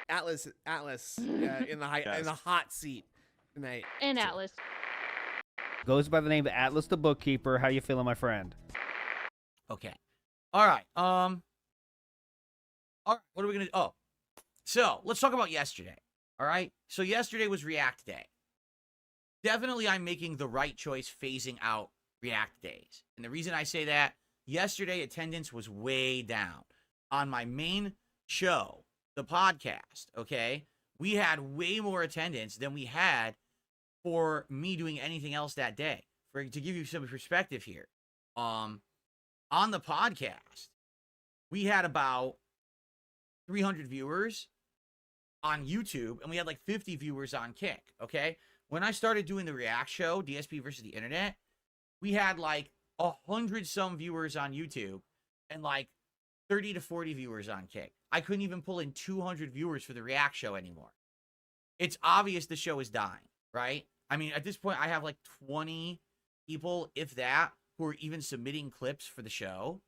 Atlas in the hot seat tonight. And Atlas. Goes by the name of Atlas the Bookkeeper. How you feeling, my friend? Okay. All right. All right. What are we gonna? Oh, so let's talk about yesterday. All right. So yesterday was React Day. Definitely, I'm making the right choice phasing out React days, and the reason I say that, yesterday attendance was way down on my main show, the podcast. Okay, we had way more attendance than we had for me doing anything else that day. To give you some perspective here, on the podcast, we had about 300 viewers on YouTube, and we had like 50 viewers on Kick, okay? When I started doing the React show, DSP versus the internet, we had like 100-some viewers on YouTube and like 30 to 40 viewers on Kick. I couldn't even pull in 200 viewers for the React show anymore. It's obvious the show is dying, right? I mean, at this point, I have like 20 people, if that, who are even submitting clips for the show.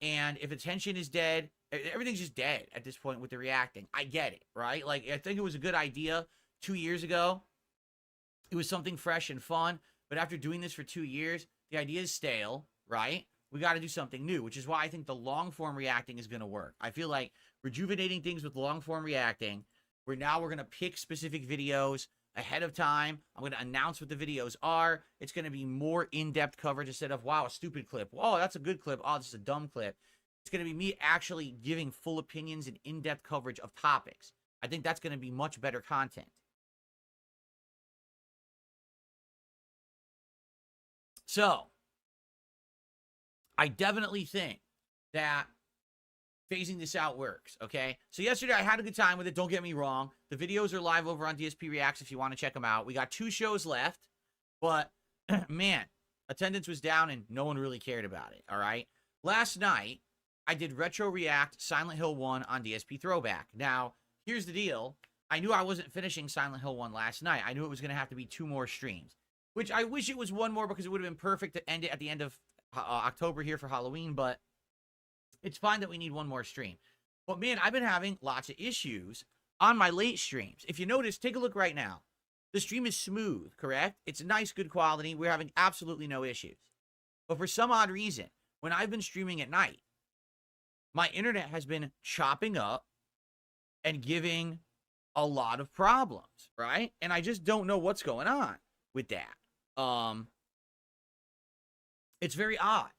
And if attention is dead, everything's just dead at this point with the reacting. I get it, right? Like, I think it was a good idea 2 years ago. It was something fresh and fun. But after doing this for 2 years, the idea is stale, right? We got to do something new, which is why I think the long-form reacting is going to work. I feel like rejuvenating things with long-form reacting, where now we're going to pick specific videos ahead of time. I'm going to announce what the videos are. It's going to be more in-depth coverage instead of, wow, a stupid clip. Oh, that's a good clip. Oh, this is a dumb clip. It's going to be me actually giving full opinions and in-depth coverage of topics. I think that's going to be much better content. So, I definitely think that phasing this out works, okay? So yesterday I had a good time with it, don't get me wrong. The videos are live over on DSP Reacts if you want to check them out. We got 2 shows left, but man, attendance was down and no one really cared about it, all right? Last night, I did Retro React Silent Hill 1 on DSP Throwback. Now, here's the deal. I knew I wasn't finishing Silent Hill 1 last night. I knew it was going to have to be 2 more streams, which I wish it was 1 more because it would have been perfect to end it at the end of October here for Halloween, but it's fine that we need 1 more stream. But man, I've been having lots of issues on my late streams. If you notice, take a look right now. The stream is smooth, correct? It's nice, good quality. We're having absolutely no issues. But for some odd reason, when I've been streaming at night, my internet has been chopping up and giving a lot of problems, right? And I just don't know what's going on with that. It's very odd.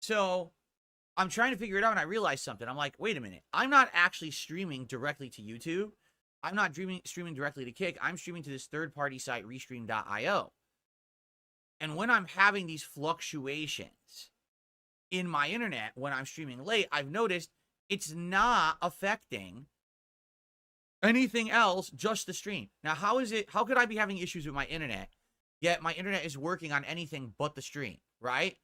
So I'm trying to figure it out, and I realized something. I'm like, wait a minute. I'm not actually streaming directly to YouTube. I'm not streaming directly to Kick. I'm streaming to this third-party site, Restream.io. And when I'm having these fluctuations in my internet when I'm streaming late, I've noticed it's not affecting anything else, just the stream. Now, how could I be having issues with my internet, yet my internet is working on anything but the stream, right?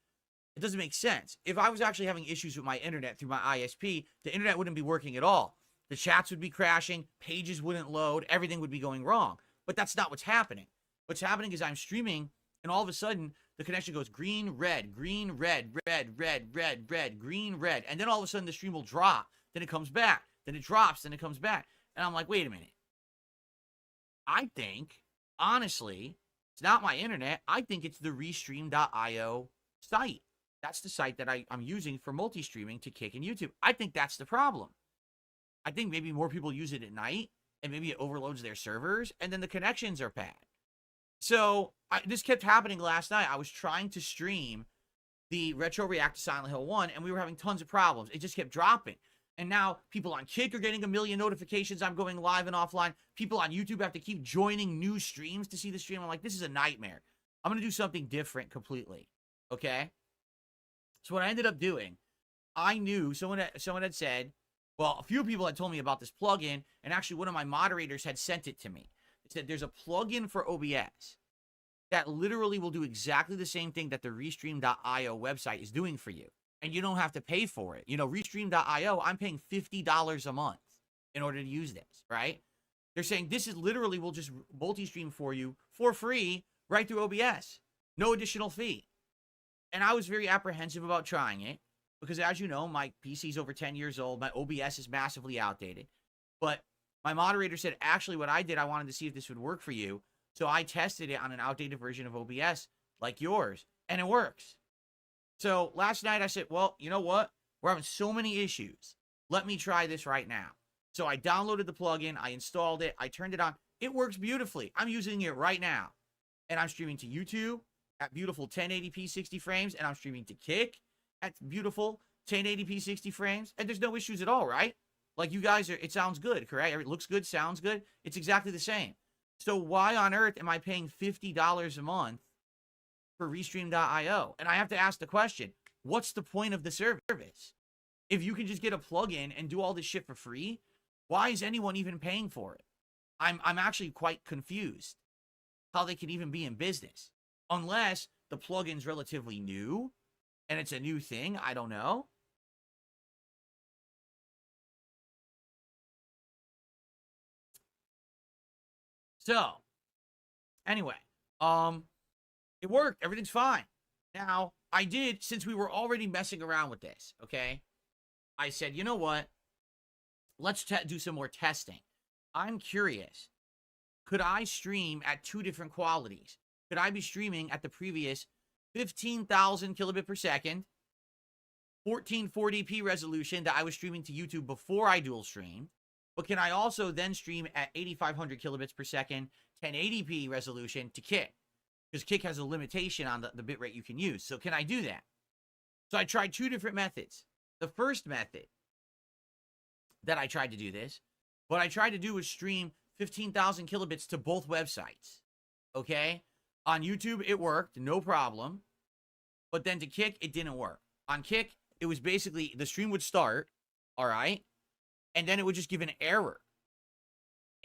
It doesn't make sense. If I was actually having issues with my internet through my ISP, the internet wouldn't be working at all. The chats would be crashing, pages wouldn't load, everything would be going wrong. But that's not what's happening. What's happening is I'm streaming, and all of a sudden, the connection goes green, red, green, red, red, red, red, red, green, red. And then all of a sudden, the stream will drop. Then it comes back. Then it drops. Then it comes back. And I'm like, wait a minute. I think, honestly, it's not my internet. I think it's the Restream.io site. That's the site that I'm using for multi-streaming to Kick and YouTube. I think that's the problem. I think maybe more people use it at night, and maybe it overloads their servers, and then the connections are bad. So this kept happening last night. I was trying to stream the Retro React to Silent Hill 1, and we were having tons of problems. It just kept dropping. And now people on Kick are getting 1 million notifications. I'm going live and offline. People on YouTube have to keep joining new streams to see the stream. I'm like, this is a nightmare. I'm going to do something different completely. Okay? So what I ended up doing, I knew someone had said, well, a few people had told me about this plugin, and actually one of my moderators had sent it to me. It said there's a plugin for OBS that literally will do exactly the same thing that the Restream.io website is doing for you. And you don't have to pay for it. You know, Restream.io, I'm paying $50 a month in order to use this, right? They're saying this is literally will just multi-stream for you for free right through OBS. No additional fee. And I was very apprehensive about trying it because, as you know, my PC is over 10 years old. My OBS is massively outdated. But My moderator said, actually, what I did, I wanted to see if this would work for you. So I tested it on an outdated version of OBS like yours, and it works. So last night I said, well, you know what? We're having so many issues. Let me try this right now. So I downloaded the plugin, I installed it, I turned it on. It works beautifully. I'm using it right now. And I'm streaming to YouTube at beautiful 1080p 60 frames, and I'm streaming to Kick at beautiful 1080p 60 frames, and there's no issues at all, right? Like, you guys are, it sounds good, correct? It looks good, sounds good. It's exactly the same. So why on earth am I paying $50 a month for Restream.io? And I have to ask the question, what's the point of the service? If you can just get a plugin and do all this shit for free, why is anyone even paying for it? I'm actually quite confused how they can even be in business. Unless the plugin's relatively new and it's a new thing, I don't know. So, anyway, it worked. Everything's fine. Now, I did, since we were already messing around with this, okay? I said, you know what? Let's do some more testing. I'm curious. Could I stream at 2 different qualities? Could I be streaming at the previous 15,000 kilobit per second, 1440p resolution that I was streaming to YouTube before I dual streamed? But can I also then stream at 8,500 kilobits per second, 1080p resolution to Kick? Because Kick has a limitation on the bitrate you can use. So can I do that? So I tried 2 different methods. The first method that I tried to do this, what I tried to do was stream 15,000 kilobits to both websites. Okay? On YouTube, it worked, no problem. But then to Kick, it didn't work. On Kick, it was basically, the stream would start, all right? And then it would just give an error.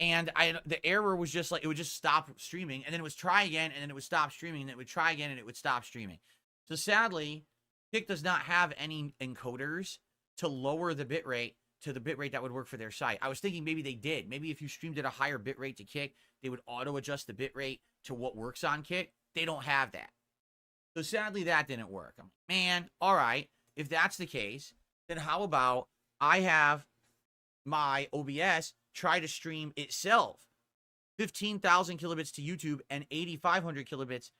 And the error was just like, it would just stop streaming, and then it would try again, and then it would stop streaming, and then it would try again, and it would stop streaming. So sadly, Kick does not have any encoders to lower the bitrate to the bitrate that would work for their site. I was thinking maybe they did. Maybe if you streamed at a higher bitrate to Kick, they would auto-adjust the bitrate to what works on Kick. They don't have that. So sadly, that didn't work. I'm like, man, all right, if that's the case, then how about I have my OBS try to stream itself 15,000 kilobits to YouTube and 8,500 kilobits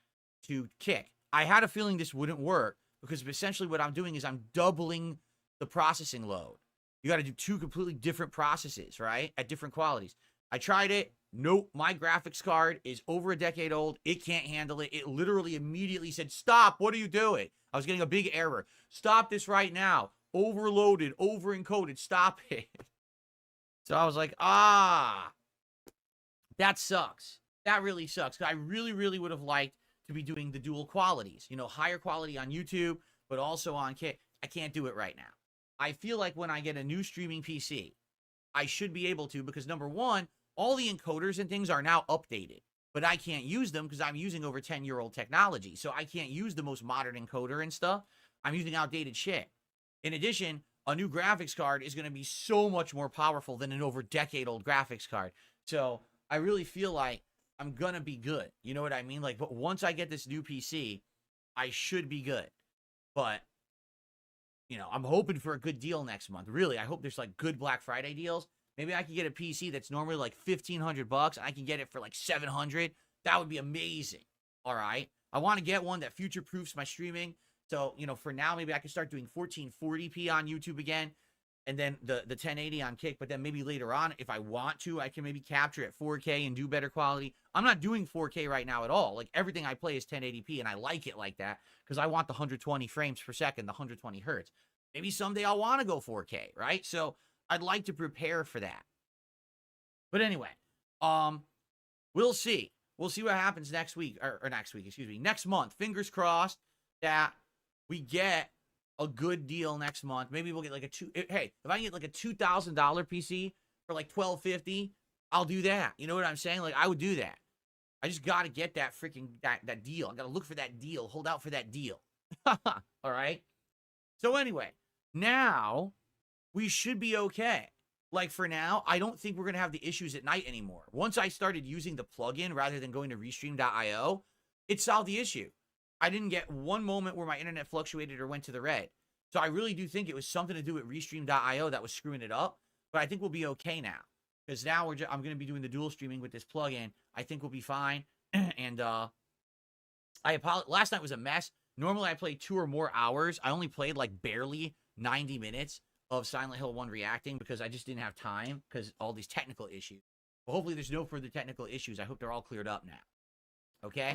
to Kick. I had a feeling this wouldn't work because essentially what I'm doing is I'm doubling the processing load. You got to do 2 completely different processes, right? At different qualities. I tried it. Nope. My graphics card is over a decade old. It can't handle it. It literally immediately said, stop. What are you doing? I was getting a big error. Stop this right now. Overloaded, over-encoded. Stop it. So I was like, that sucks. That really sucks. I really, really would have liked to be doing the dual qualities. You know, higher quality on YouTube, but also on Kick. I can't do it right now. I feel like when I get a new streaming PC, I should be able to, because number one, all the encoders and things are now updated, but I can't use them because I'm using over 10-year-old technology. So I can't use the most modern encoder and stuff. I'm using outdated shit. In addition, a new graphics card is going to be so much more powerful than an over decade-old graphics card. So I really feel like I'm going to be good. You know what I mean? Like, but once I get this new PC, I should be good. But, you know, I'm hoping for a good deal next month. Really, I hope there's like good Black Friday deals. Maybe I could get a PC that's normally like $1,500 and I can get it for like $700. That would be amazing. All right. I want to get one that future-proofs my streaming. So, you know, for now, maybe I can start doing 1440p on YouTube again, and then the 1080 on Kick. But then maybe later on, if I want to, I can maybe capture at 4K and do better quality. I'm not doing 4K right now at all. Like, everything I play is 1080p, and I like it like that because I want the 120 frames per second, the 120 hertz. Maybe someday I'll want to go 4K, right? So I'd like to prepare for that. But anyway, we'll see. We'll see what happens next week, or next week, excuse me, next month. Fingers crossed that we get a good deal next month. Maybe we'll get like hey, if I can get like a $2,000 PC for like $1,250, I'll do that. You know what I'm saying? Like, I would do that. I just got to get that freaking, that deal. I got to look for that deal. Hold out for that deal. All right? So anyway, now we should be okay. Like, for now, I don't think we're going to have the issues at night anymore. Once I started using the plugin rather than going to Restream.io, it solved the issue. I didn't get one moment where my internet fluctuated or went to the red. So I really do think it was something to do with Restream.io that was screwing it up. But I think we'll be okay now. because now I'm going to be doing the dual streaming with this plugin. I think we'll be fine. And last night was a mess. Normally I play 2 or more hours. I only played like barely 90 minutes of Silent Hill 1 reacting because I just didn't have time because all these technical issues. But hopefully there's no further technical issues. I hope they're all cleared up now. Okay?